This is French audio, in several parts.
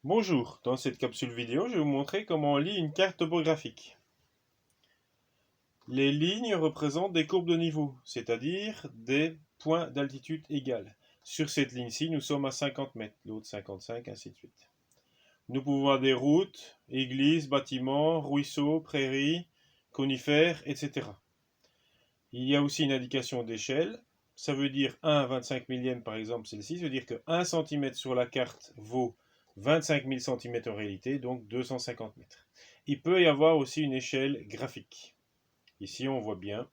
Bonjour, dans cette capsule vidéo, je vais vous montrer comment on lit une carte topographique. Les lignes représentent des courbes de niveau, c'est-à-dire des points d'altitude égales. Sur cette ligne-ci, nous sommes à 50 mètres, l'autre 55, ainsi de suite. Nous pouvons voir des routes, églises, bâtiments, ruisseaux, prairies, conifères, etc. Il y a aussi une indication d'échelle. Ça veut dire 1 à 25 millième, par exemple, celle-ci. Ça veut dire que 1 cm sur la carte vaut 25 000 cm en réalité, donc 250 mètres. Il peut y avoir aussi une échelle graphique. Ici, on voit bien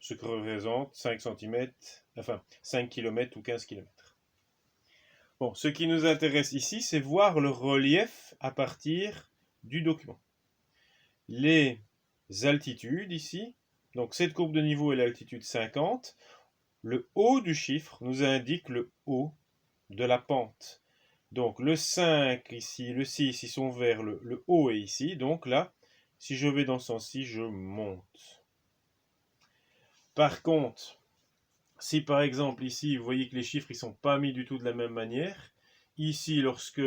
ce que représente 5 cm, enfin 5 km ou 15 km. Bon, ce qui nous intéresse ici, c'est voir le relief à partir du document. Les altitudes ici, donc cette courbe de niveau est l'altitude 50. Le haut du chiffre nous indique le haut de la pente. Donc le 5 ici, le 6, ils sont vers le haut est ici. Donc là, si je vais dans ce sens-ci, je monte. Par contre, si par exemple ici, vous voyez que les chiffres ne sont pas mis du tout de la même manière, ici, lorsque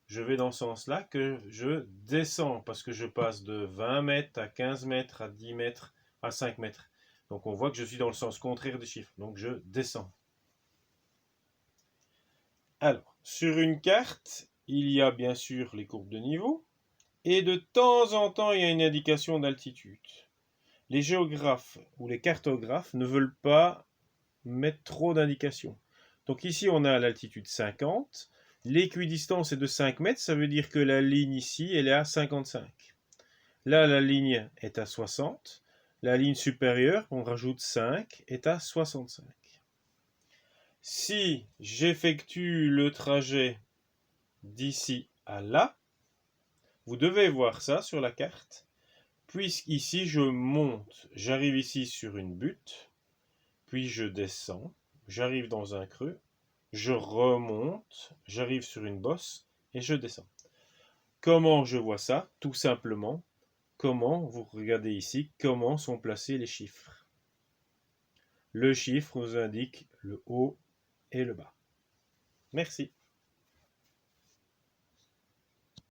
je vais dans ce sens-là, que je descends, parce que je passe de 20 mètres à 15 mètres, à 10 mètres, à 5 mètres. Donc on voit que je suis dans le sens contraire des chiffres, donc je descends. Alors, sur une carte, il y a bien sûr les courbes de niveau, et de temps en temps, il y a une indication d'altitude. Les géographes ou les cartographes ne veulent pas mettre trop d'indications. Donc ici, on a l'altitude 50. L'équidistance est de 5 mètres, ça veut dire que la ligne ici, elle est à 55. Là, la ligne est à 60. La ligne supérieure, on rajoute 5, est à 65. Si j'effectue le trajet d'ici à là, vous devez voir ça sur la carte, puisqu'ici je monte, j'arrive ici sur une butte, puis je descends, j'arrive dans un creux, je remonte, j'arrive sur une bosse et je descends. Comment je vois ça? Tout simplement, comment, vous regardez ici, comment sont placés les chiffres. Le chiffre nous indique le haut et le bas. Merci.